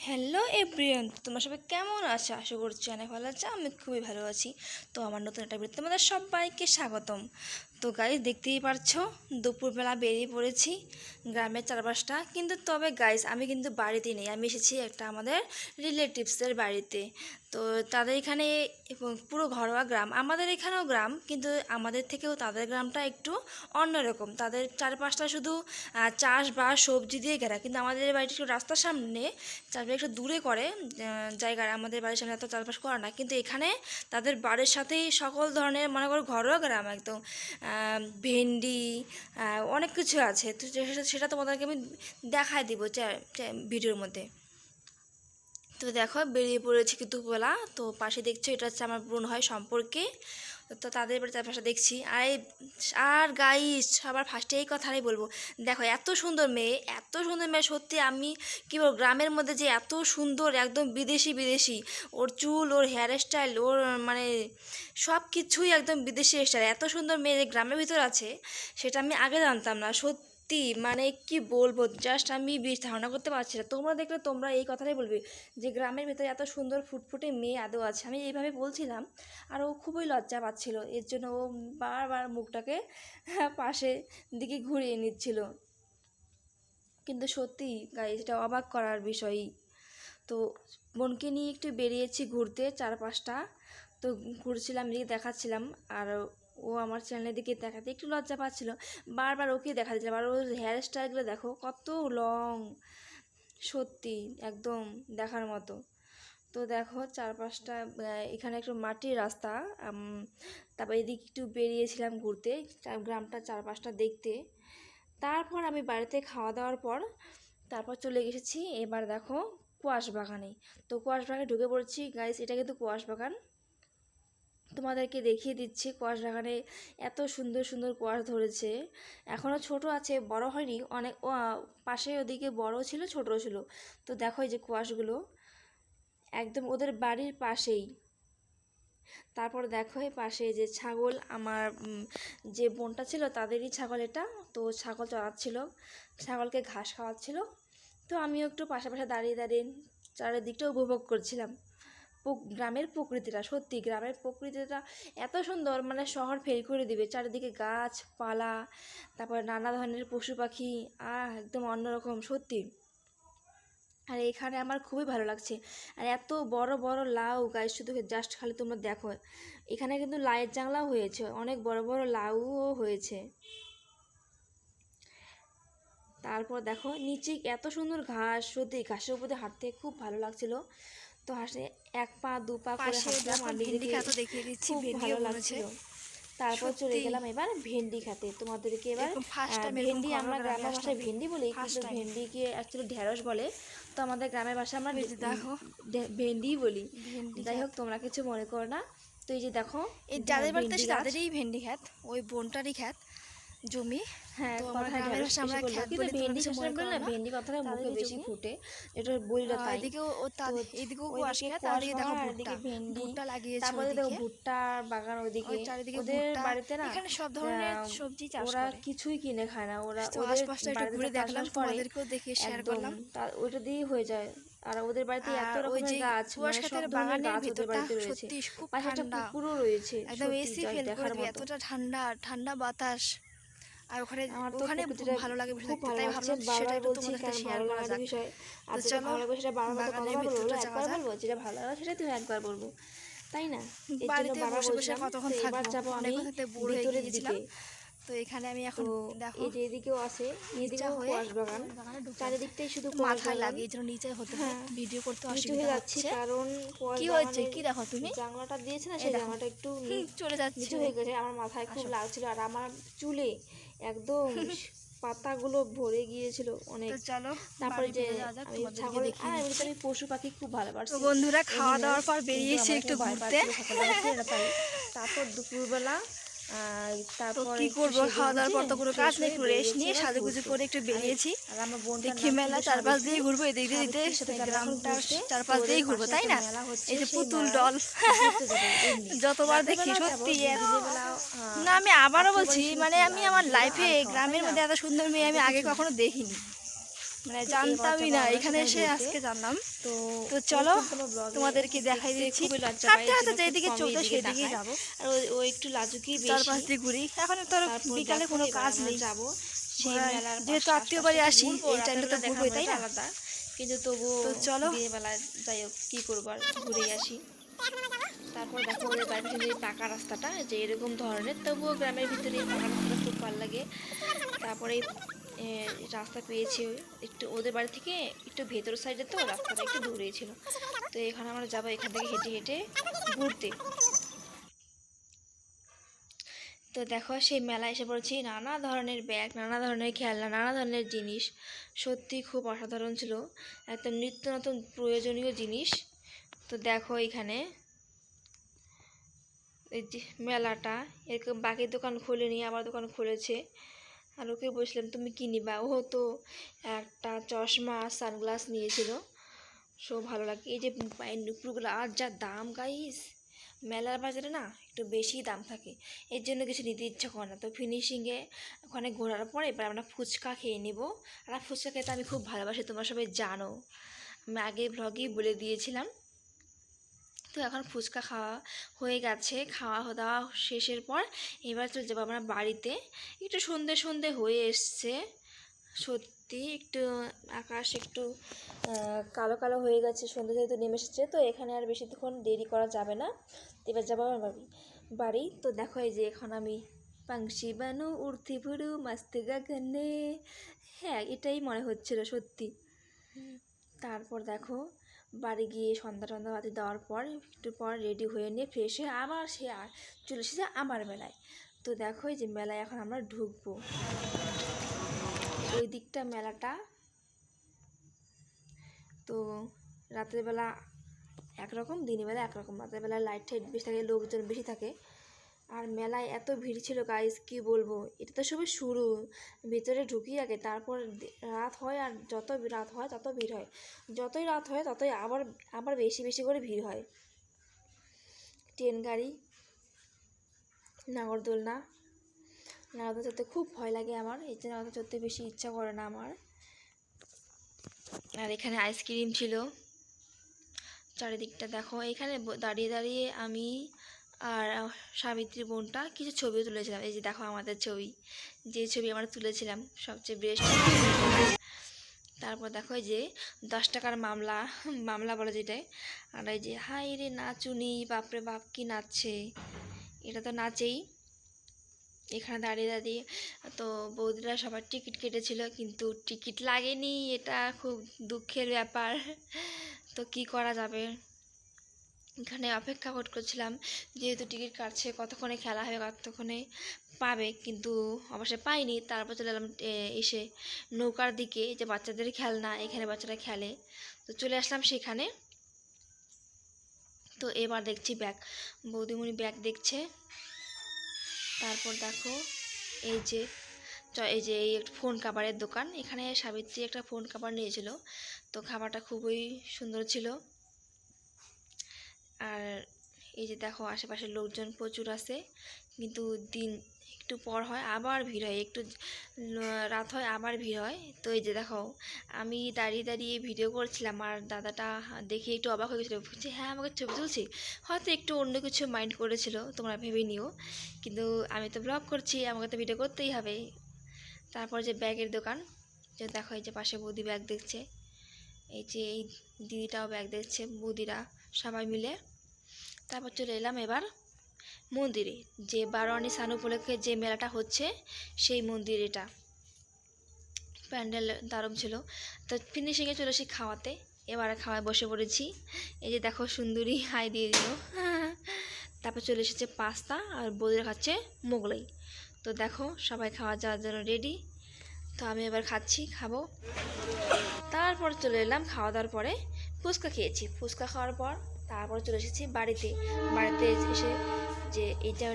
Hello everyone, তোমরা সবাই কেমন আছো? আশা করছি অনেক ভালো আছে। আমি খুবই ভালো আছি। তো আমার নতুন একটা ভিডিওতে তোমাদের সবাইকে স্বাগতম। তো গাইস, দেখতেই পারছো দুপুরবেলা বেরিয়ে পড়েছি গ্রামের চারপাশটা। কিন্তু তবে গাইস, আমি কিন্তু বাড়িতে নেই, আমি এসেছি একটা আমাদের রিলেটিভসের বাড়িতে। তো তাদের এখানে পুরো ঘরোয়া গ্রাম, আমাদের এখানেও গ্রাম, কিন্তু আমাদের থেকেও তাদের গ্রামটা একটু অন্যরকম। তাদের চারপাশটা শুধু চাষ বা সবজি দিয়ে ঘেরা, কিন্তু আমাদের বাড়িটা একটু রাস্তার সামনে, চারপাশে একটু দূরে করে জায়গায়। আমাদের বাড়ির সামনে এত চারপাশ করা না, কিন্তু এখানে তাদের বাড়ির সাথেই সকল ধরনের, মনে করো ঘরোয়া গ্রাম একদম। ভেন্ডি, অনেক কিছু আছে। তো সেটা তোমাদেরকে আমি দেখাই দিব ভিডিওর মধ্যে। তো দেখো, বেরিয়ে পড়েছি দুপুরবেলা। তো পাশে দেখছো, এটা হচ্ছে আমার বোন হয় সম্পর্কে। তো তাদের বাড়ি চারপাশে দেখছি। আর গাইস, সবার ফার্স্টে এই কথাটাই বলবো, দেখো এত সুন্দর মেয়ে, এত সুন্দর মেয়ে, সত্যি আমি কী বলবো, গ্রামের মধ্যে যে এত সুন্দর, একদম বিদেশি বিদেশি, ওর চুল, ওর হেয়ার স্টাইল, ওর মানে সব কিছুই একদম বিদেশি স্টাইল। এত সুন্দর মেয়ে গ্রামের ভিতর আছে, সেটা আমি আগে জানতাম না। সত্যি মানে কি বলবো, জাস্ট আমি ধারণা করতে পারছি না। তোমরা দেখলে তোমরা এই কথাটাই বলবে যে গ্রামের ভিতরে এত সুন্দর ফুটফুটে মেয়ে আদৌ আছে। আমি এইভাবে বলছিলাম, আর ও খুবই লজ্জা পাচ্ছিল। এর জন্য ও বারবার মুখটাকে পাশে দিকে ঘুরিয়ে নিচ্ছিল। কিন্তু সত্যি গাইস, এটা অবাক করার বিষয়ই। তো বোনকে নিয়ে একটু বেরিয়েছি ঘুরতে চারপাশটা। তো ঘুরছিলাম, এদিকে দেখাচ্ছিলাম। আর ও আমার চ্যানেলের দিকে দেখাতে একটু লজ্জা পাচ্ছিল, বারবার ওকে দেখা দিচ্ছিলাম। আর ওর হেয়ার স্টাইলগুলো দেখো কত লং, সত্যি একদম দেখার মতো। তো দেখো চারপাশটা, এখানে একটু মাটির রাস্তা। তারপর এদিকে একটু বেরিয়েছিলাম ঘুরতে, গ্রামটা চারপাশটা দেখতে। তারপর আমি বাড়িতে খাওয়া দাওয়ার পর তারপর চলে এসেছি এবার দেখো কোয়াশ বাগানে। তো কোয়াশ বাগানে ঢুকে পড়েছি গাইস, এটা কিন্তু কোয়াশ বাগান। তোমাদেরকে দেখিয়ে দিচ্ছি কোয়াশ বাগানে এত সুন্দর সুন্দর কোয়াশ ধরেছে। এখনও ছোট আছে, বড় হয়নি অনেক। পাশে ওদিকে বড় ছিল, ছোট ছিল। তো দেখো এই যে কোয়াশগুলো একদম ওদের বাড়ির পাশেই। তারপর দেখো এই পাশে যে ছাগল, আমার যে বোনটা ছিল তাদেরই ছাগল এটা। তো ছাগল চড়াচ্ছিল, ছাগলকে ঘাস খাওয়াচ্ছিল। তো আমিও একটু পাশে দাঁড়িয়ে দাঁড়িয়ে চারিদিকটা উপভোগ করছিলাম। গ্রামের প্রকৃতিটা, সত্যি গ্রামের প্রকৃতিটা এত সুন্দর, মানে শহর ফেল করে দিবে। চারিদিকে গাছপালা, তারপর নানা ধরনের পশু পাখি, একদম অন্যরকম সত্যি। আর এখানে আমার খুবই ভালো লাগছে। আর এত বড় বড় লাউ গাছ, শুধু জাস্ট খালি তোমরা দেখো, এখানে কিন্তু লাউয়ের জাংলাও হয়েছে, অনেক বড় বড় লাউও হয়েছে। তারপর দেখো নিচে এত সুন্দর ঘাস, সত্যি ঘাসের উপরে হাঁটতে খুব ভালো লাগছিল। তো হাসে এক পা দু পা করে হাঁটলাম, আর খুব ভালো লাগছিল। তারপর চলে গেলাম এবার ভেন্ডি খেতে। তোমাদেরকে এবার ভেন্ডি, আমরা গ্রামের ভাষায় ভেন্ডি বলি, কিন্তু ভেন্ডিকে অ্যাকচুয়ালি ঢেঁড়স বলে। তো আমাদের গ্রামের ভাষায় আমরা ভেন্ডি বলি। যাই হোক, তোমরা কিছু মনে করো না। তো এই যে দেখো, এই যাদের বাড়িতে আছে তাদেরই ভেন্ডি খ্যাত, ওই বোনটারই খ্যাত জমি। হ্যাঁ, তো কথা ঢেঁড়স বেশি বললো, কিন্তু ভেন্ডি চাষের বললে ভেন্ডি কথাটা মুখে বেশি ফুটে, এটা বললো তাই। এদিকেও এদিকেও কুয়াশ ওইদিকে খ্যাত, আর কুয়াশ এদিকে দেখো বাগান, আর ভুট্টা এদিকে ভেন্ডি। ভুট্টা লাগিয়েছে তারপরে দেখো ওইদিকে, ভুট্টার বাগান ওইদিকে। ওই চারিদিকে ওদের ভুট্টা। বাড়িতে না এখানে সব ধরনের সবজি চাষ ওরা করে। কিছুই কিনে খায় না, ওরা তো ওদের আশপাশটা একটু বাড়িতে ঘুরে দেখলাম, চাষবাস করে তোমাদেরকেও দেখে শেয়ার একদম, করলাম। ওইটা দিয়েই হয়ে যায়। আর ওদের বাড়িতে এত আর ওই রকমের যে গাছ, কুয়াশ মানে সব ক্ষেতের ধরনের বাগানের গাছ ওদের ভেতরটা বাড়িতে রয়েছে। সত্যি খুব পাশে একটা ঠান্ডা, পুকুরও রয়েছে, একদম সত্যি এসি জাস্ট ফেল করে দেখার দিবে, মতো। এতটা ঠান্ডা ঠান্ডা বাতাস। আর ওখানে আমার তো ওখানে প্রকৃতিটা ভালো লাগে বসে খুব থাকতে, ভালো তাই লাগছে, ভাবলাম সেটা বারবার একটু বলছি তোমাদের সাথে কারণ শেয়ার ভালো করা লাগার যাক। বিষয়। আর তো যেটা চলো ভালো লাগবে সেটা বারবার তো বাগানের কতবার বলবো, ভেতরটা যাওয়া একবার যাক। বলবো, যেটা ভালো লাগে সেটা তুমি একবার বলবো, তাই না? এর জন্য বাড়িতে বারবার বসে বসে বলছিলাম। তো কতক্ষণ এবার থাকবো, যাবো আমি অনেকক্ষণ থাকতে বোর হয়ে ভিতরের দিকে। গিয়েছিলাম। তো এখানে আমি তো এখন দেখো এই যে এদিকেও আছে, নিচা এদিকেও হয়ে কোয়াশ বাগান, বাগানে ঢুকলাম। চারিদিকটাই শুধু তো কোয়াশ মাথায় বাগান। লাগে, এই জন্য নিচে হতে হয়, হ্যাঁ, ভিডিও করতে নিচু হয়ে অসুবিধা যাচ্ছি হচ্ছে। কারণ কোয়াশ কি হয়েছে, বাগানের কি দেখো তুমি? জানলাটা দিয়েছে না, এই সেই দেখো জানলাটা একটু চলে যাচ্ছে। নিচু হয়ে গেছে। আমার মাথায় খুব আসো লাগছিল, আর আমার চুলে একদম পাতাগুলো ভরে গিয়েছিল অনেক। তো চলো তারপরে বাড়ির যে ভিতরে যাওয়া যাক, আমি তোমাদেরকে ছাগল, দেখিয়ে এমনিতে দিচ্ছি। আমি পশু পাখি খুব তো ভালোবাসি, বন্ধুরা খাওয়া দাওয়ার এনিমেলস, পর কিন্তু বেরিয়েছি আমার একটু ভয় ঘুরতে। পাচ্ছিল সকালবেলা উঠে এটা তাই। তারপর দুপুরবেলা তো তারপর কি একটু করবো, সেজে খাওয়া দাওয়ার গুজে পর তো কোনো কাজ ফ্রেশ নেই, হয়ে একটু রেস্ট বেরিয়েছি নিয়ে এবার সাজুগুজু ঘুরতে। করে একটু আর বেরিয়েছি। আর আমার বোনটার দেখি নাম মেলা কিন্তু চারপাশ সাবিত্রী। দিয়ে ঘুরবো, এদিক দিয়ে দিতে সাবিত্রীর সাথে যাবো এখন গ্রামটার ঘুরতে। তো চারপাশ ওদের দিয়েই ঘুরবো, পাশে তাই একটা না? মেলা হচ্ছে, এই যে সেই পুতুল মেলায় ডল ঘুরতে যাবো এমনি। যতবার রাতের দেখি বেলাও যাবো, সত্যি দিনের বেলাও না, আমি আবারও আত্মীয় বলছি, বাড়ি শুধু মানে আমি আমার ঘোরা লাইফে আর খাওয়া, তাই গ্রামের না? মধ্যে এত সুন্দর মেয়ে আর আমি তো আগে কিছু না। কখনো দেখিনি। মানে তো জানতামই এবার না, যাবো আমরা এখানে সেখানে এসে ঘুরতে। আজকে জানলাম। তো তো চলো কোনো ব্লগে তোমাদেরকে দেখাই দেখতে দিচ্ছি, খুবই লজ্জা পাই, হাঁটতে এর হাঁটতে জন্য খুব যেদিকে কমই চোখ যায় এদিকে সেদিকেই তাকায়। যাবো, আর ও একটু লাজুকই চারপাশ বেশি। দিয়ে ঘুরি। এখন তো আর তারপর বিকালে দেখো কোনো এবার কাজ আমরা নেই, যাবো সেই ঘোরার। মেলার যেহেতু আত্মীয় বাড়ি আশপাশটা আসি ঘুরবো। এই রাতের টাইমটা তো বেলা দেখার ঘুরবোই, তাই মজাটা না? আলাদা, কিন্তু তবুও তো চলো। দিনের বেলা যাই হোক কী করবো আর, ঘুরেই আসি। তারপর দেখো ওদের বাড়ির পিছনে যে পাকা রাস্তাটা যে এরকম ধরনের, তবুও গ্রামের ভিতরে এই পাকা রাস্তাটা খুব ভালো লাগে। তারপরে রাস্তা পেয়েছি একটু ওদের বাড়ি থেকে একটু ভেতর সাইডে, তো রাস্তাটা একটু দূরেই ছিল। তো এখানে আমরা যাবো এখান থেকে হেঁটে হেঁটে ঘুরতে। তো দেখো সেই মেলায় এসে পড়েছি, নানা ধরনের ব্যাগ, নানা ধরনের খেলনা, নানা ধরনের জিনিস। সত্যি খুব অসাধারণ ছিল, একদম নিত্য নতুন প্রয়োজনীয় জিনিস। তো দেখো এখানে এই যে মেলাটা, এরকম বাকি দোকান খোলেনি, আবার দোকান খুলেছে। আর ওকে বলছিলাম তুমি কী নিবা, ও তো একটা চশমা সানগ্লাস নিয়েছিল। সো ভালো লাগে। এই যে পায়ের নুপুরগুলো আর যা দাম গাইস, মেলার বাজারে না একটু বেশি দাম থাকে, এর জন্য কিছু নিতে ইচ্ছা করে না। তো ফিনিশিংয়ে ওখানে ঘোরার পরে এবার আমরা ফুচকা খেয়ে নেব। আর ফুচকা খেতে আমি খুব ভালোবাসি, তোমরা সবাই জানো, আমি আগে ব্লগেই বলে দিয়েছিলাম। তো এখন ফুচকা খাওয়া হয়ে গেছে, খাওয়া দাওয়া শেষের পর এবার চলে যাবো আমরা বাড়িতে। একটু সন্ধে সন্ধে হয়ে এসছে, সত্যি একটু আকাশ একটু কালো কালো হয়ে গেছে, সন্ধ্যে যেহেতু নেমে এসেছে। তো এখানে আর বেশিক্ষণ দেরি করা যাবে না, এবার যাবো আমার বাড়ি। তো দেখো এই যে এখন আমি পাংশি বানু উড়তি ভুরু মাস্তে গাগনে, হ্যাঁ এটাই মনে হচ্ছিল সত্যি। তারপর দেখো বাড়ি গিয়ে সন্ধ্যা টন্ধা বাতি দেওয়ার পর একটু পর রেডি হয়ে নিয়ে ফ্রেশ হয়ে আবার সে চলে এসেছে আমার মেলায়। তো দেখো এই যে মেলায় এখন আমরা ঢুকবো, ওই দিকটা মেলাটা। তো রাতের বেলা একরকম, দিনের বেলা একরকম। রাতের বেলা লাইট টাইট বেশি থাকে, লোকজন বেশি থাকে। আর মেলায় এত ভিড় ছিল গাইস, কি বলবো, এটা তো সবই শুরু, ভেতরে ঢুকি আগে, তারপর রাত হয়, আর যত রাত হয় তত ভিড় হয়, যতই রাত হয় ততই আবার আবার বেশি বেশি করে ভিড় হয়। ট্রেন গাড়ি, নাগরদোলনা, নাগরদোলনা চড়তে খুব ভয় লাগে আমার, এই জন্য নাগরদোলনা চড়তে বেশি ইচ্ছা করে না আমার। আর এখানে আইসক্রিম ছিল চারিদিকটা। দেখো এখানে দাঁড়িয়ে দাঁড়িয়ে আমি আর সাবিত্রী বোনটা কিছু ছবিও তুলেছিলাম। এই যে দেখো আমাদের ছবি, যে ছবি আমরা তুলেছিলাম সবচেয়ে বেস্ট। তারপর দেখো এই যে 10 টাকার মামলা, মামলা বলে যেটাই। আর এই যে হাই রে নাচুনি, বাপরে বাপ কি নাচছে, এটা তো নাচেই। এখানে দাঁড়িয়ে দাঁড়িয়ে তো বৌদিরা সবার টিকিট কেটেছিল, কিন্তু টিকিট লাগেনি, এটা খুব দুঃখের ব্যাপার। তো কি করা যাবে, এখানে অপেক্ষা করছিলাম, যেহেতু টিকিট কাটছে কতক্ষণে খেলা হবে, কতক্ষণে পাবে, কিন্তু অবশ্যই পাইনি। তারপর চলে এলাম এসে নৌকার দিকে, যে বাচ্চাদের খেলনা, এখানে বাচ্চারা খেলে। তো চলে আসলাম সেখানে। তো এবার দেখছি ব্যাগ, বৌদিমণি ব্যাগ দেখছে। তারপর দেখো এই যে এই একটা ফোন কাভারের দোকান, এখানে সাবিত্রী একটা ফোন কাভার নিয়েছিল। তো খাবারটা খুবই সুন্দর ছিল। আর এই যে দেখো আশেপাশের লোকজন প্রচুর আছে, কিন্তু দিন একটু পর হয় আবার ভিড় হয়, একটু রাত হয় আবার ভিড় হয়। তো এই যে দেখো আমি দাঁড়িয়ে দাঁড়িয়ে ভিডিও করছিলাম, আর দাদাটা দেখে একটু অবাক হয়ে গেছিলো, বলছে হ্যাঁ আমাকে ছবি তুলছি, হয়তো একটু অন্য কিছু মাইন্ড করেছিল, তোমরা ভেবে নিও, কিন্তু আমি তো ব্লগ করছি, আমাকে তো ভিডিও করতেই হবে। তারপর যে ব্যাগের দোকান, যে দেখো এই যে পাশে বৌদি ব্যাগ দেখছে, এই যে এই দিদিটাও ব্যাগ দেখছে, বৌদিরা সবাই মিলে। তারপর চলে এলাম এবার মন্দিরে, যে বারোয়ারি স্নান উপলক্ষে যে মেলাটা হচ্ছে সেই মন্দির। এটা প্যান্ডেল দারুণ ছিল। তো ফিনিশিংয়ে চলে এসে খাওয়াতে, এবারে খাওয়ায় বসে পড়েছি। এই যে দেখো সুন্দরী হাই দিয়ে দিল। তারপর চলে এসেছে পাস্তা, আর বৌদিরা খাচ্ছে মোগলাই। তো দেখো সবাই খাওয়া যাওয়ার জন্য রেডি। তো আমি এবার খাবো। তারপর চলে এলাম, খাওয়া দাওয়ার পরে ফুচকা খেয়েছি, ফুচকা খাওয়ার পর তারপর চলে এসেছি বাড়িতে এসে যে এইটা